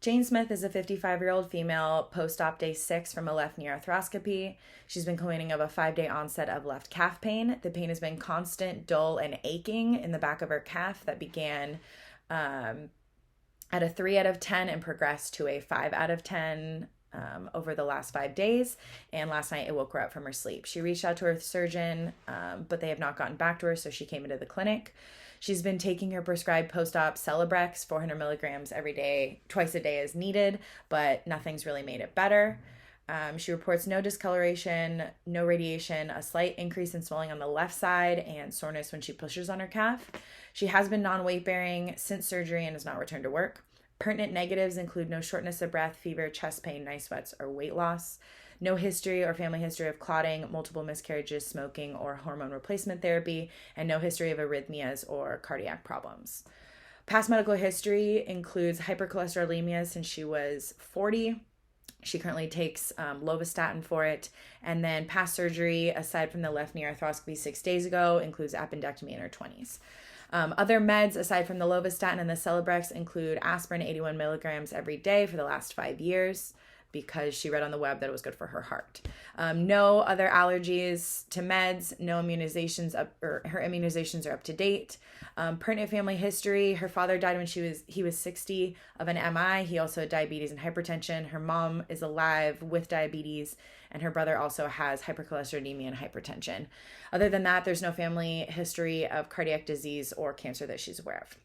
Jane Smith is a 55-year-old female post-op day 6 from a left knee arthroscopy. She's been complaining of a 5-day onset of left calf pain. The pain has been constant, dull, and aching in the back of her calf that began at a 3 out of 10 and progressed to a 5 out of 10 over the last 5 days. And last night it woke her up from her sleep. She reached out to her surgeon, but they have not gotten back to her, so she came into the clinic. She's been taking her prescribed post-op Celebrex, 400 milligrams every day, twice a day as needed, but nothing's really made it better. She reports no discoloration, no radiation, a slight increase in swelling on the left side, and soreness when she pushes on her calf. She has been non-weight bearing since surgery and has not returned to work. Pertinent negatives include no shortness of breath, fever, chest pain, night sweats, or weight loss. No history or family history of clotting, multiple miscarriages, smoking, or hormone replacement therapy, and no history of arrhythmias or cardiac problems. Past medical history includes hypercholesterolemia since she was 40. She currently takes lovastatin for it. And then past surgery, aside from the left knee arthroscopy 6 days ago, includes appendectomy in her 20s. Other meds, aside from the lovastatin and the Celebrex, include aspirin 81 milligrams every day for the last 5 years, because she read on the web that it was good for her heart. No other allergies to meds, no immunizations her immunizations are up to date. Pertinent family history, her father died when he was 60 of an MI. He also had diabetes and hypertension. Her mom is alive with diabetes, and her brother also has hypercholesterolemia and hypertension. Other than that, there's no family history of cardiac disease or cancer that she's aware of.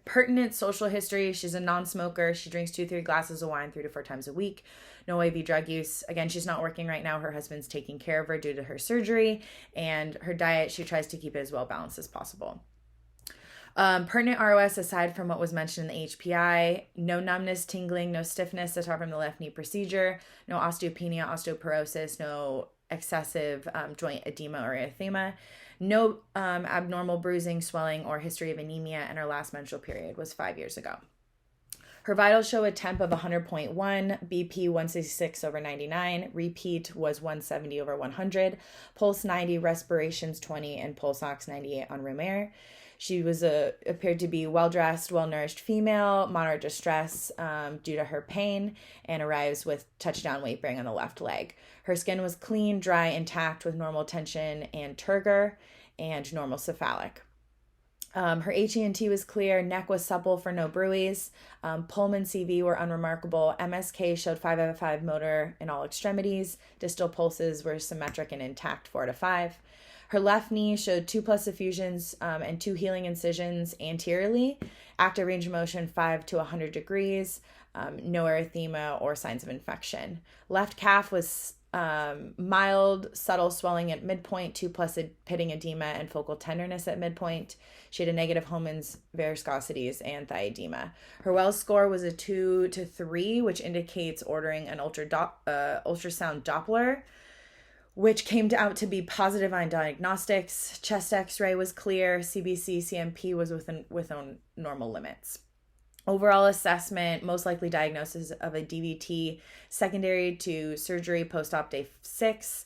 Pertinent social history, she's a non-smoker. She drinks 2-3 glasses of wine 3 to 4 times a week. No IV drug use. Again, she's not working right now. Her husband's taking care of her due to her surgery, and her diet, she tries to keep it as well balanced as possible. Pertinent ROS, aside from what was mentioned in the HPI, no numbness, tingling, no stiffness apart from the left knee procedure, no osteopenia, osteoporosis, no excessive joint edema or erythema, no abnormal bruising, swelling, or history of anemia, and her last menstrual period was 5 years ago. Her vitals show a temp of 100.1, BP 166 over 99, repeat was 170 over 100, pulse 90, respirations 20, and pulse ox 98 on room air. She appeared to be well-dressed, well-nourished female, moderate distress due to her pain, and arrives with touchdown weight bearing on the left leg. Her skin was clean, dry, intact with normal tension and turgor and normal cephalic. Her HENT was clear, neck was supple for no bruise, Pullman CV were unremarkable, MSK showed 5 out of 5 motor in all extremities, distal pulses were symmetric and intact 4 to 5. Her left knee showed 2+ effusions and 2 healing incisions anteriorly. Active range of motion 5 to 100 degrees. No erythema or signs of infection. Left calf was mild, subtle swelling at midpoint, 2+ pitting edema and focal tenderness at midpoint. She had a negative Hohmann's viscosities and thigh edema. Her Wells score was a 2 to 3, which indicates ordering an ultrasound Doppler, which came out to be positive on diagnostics. Chest x-ray was clear. CBC, CMP was within normal limits. Overall assessment, most likely diagnosis of a DVT secondary to surgery post-op day 6.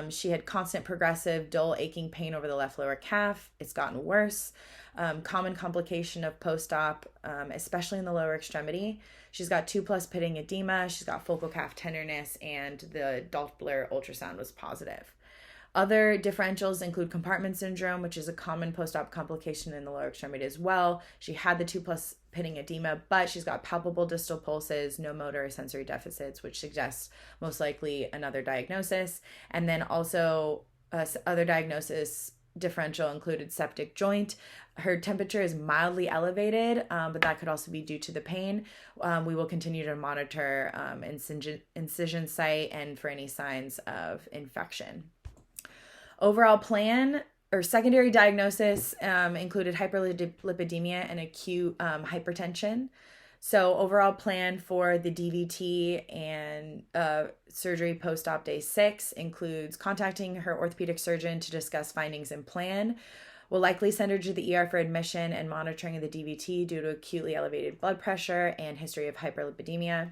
She had constant progressive dull aching pain over the left lower calf. It's gotten worse. Common complication of post-op, especially in the lower extremity. She's got 2+ pitting edema. She's got focal calf tenderness, and the Doppler ultrasound was positive. Other differentials include compartment syndrome, which is a common post-op complication in the lower extremity as well. She had the 2+ pitting edema, but she's got palpable distal pulses, no motor or sensory deficits, which suggests most likely another diagnosis. And then also other diagnosis differential included septic joint. Her temperature is mildly elevated, but that could also be due to the pain. We will continue to monitor incision site and for any signs of infection. Overall plan or secondary diagnosis included hyperlipidemia and acute hypertension. So overall plan for the DVT and surgery post-op day 6 includes contacting her orthopedic surgeon to discuss findings and plan. We'll likely send her to the ER for admission and monitoring of the DVT due to acutely elevated blood pressure and history of hyperlipidemia.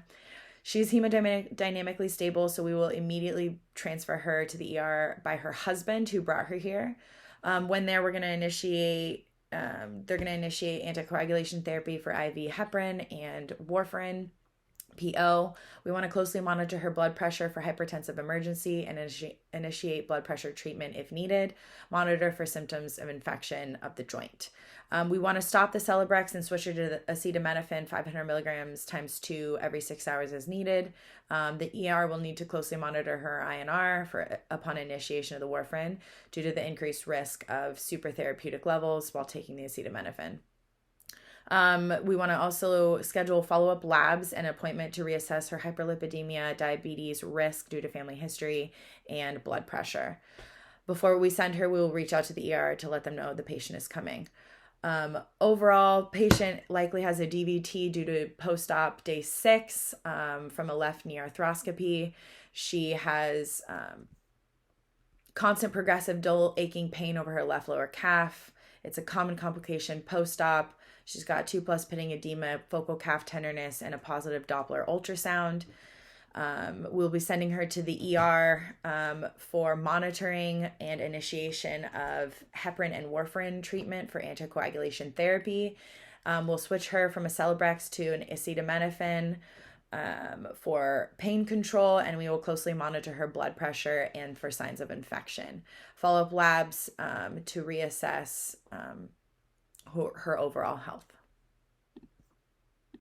She's hemodynamically stable, so we will immediately transfer her to the ER by her husband who brought her here. When there, we're going to initiate They're going to initiate anticoagulation therapy for IV heparin and warfarin. PO. We want to closely monitor her blood pressure for hypertensive emergency and initiate blood pressure treatment if needed. Monitor for symptoms of infection of the joint. We want to stop the Celebrex and switch her to the acetaminophen 500 milligrams times 2 every 6 hours as needed. The ER will need to closely monitor her INR upon initiation of the warfarin due to the increased risk of supertherapeutic levels while taking the acetaminophen. We want to also schedule follow-up labs and appointment to reassess her hyperlipidemia, diabetes risk due to family history, and blood pressure. Before we send her, we will reach out to the ER to let them know the patient is coming. Overall, patient likely has a DVT due to post-op day 6 from a left knee arthroscopy. She has constant progressive dull aching pain over her left lower calf. It's a common complication post-op. She's got 2+ pitting edema, focal calf tenderness, and a positive Doppler ultrasound. We'll be sending her to the ER for monitoring and initiation of heparin and warfarin treatment for anticoagulation therapy. We'll switch her from a Celebrex to an acetaminophen for pain control, and we will closely monitor her blood pressure and for signs of infection. Follow-up labs to reassess her overall health.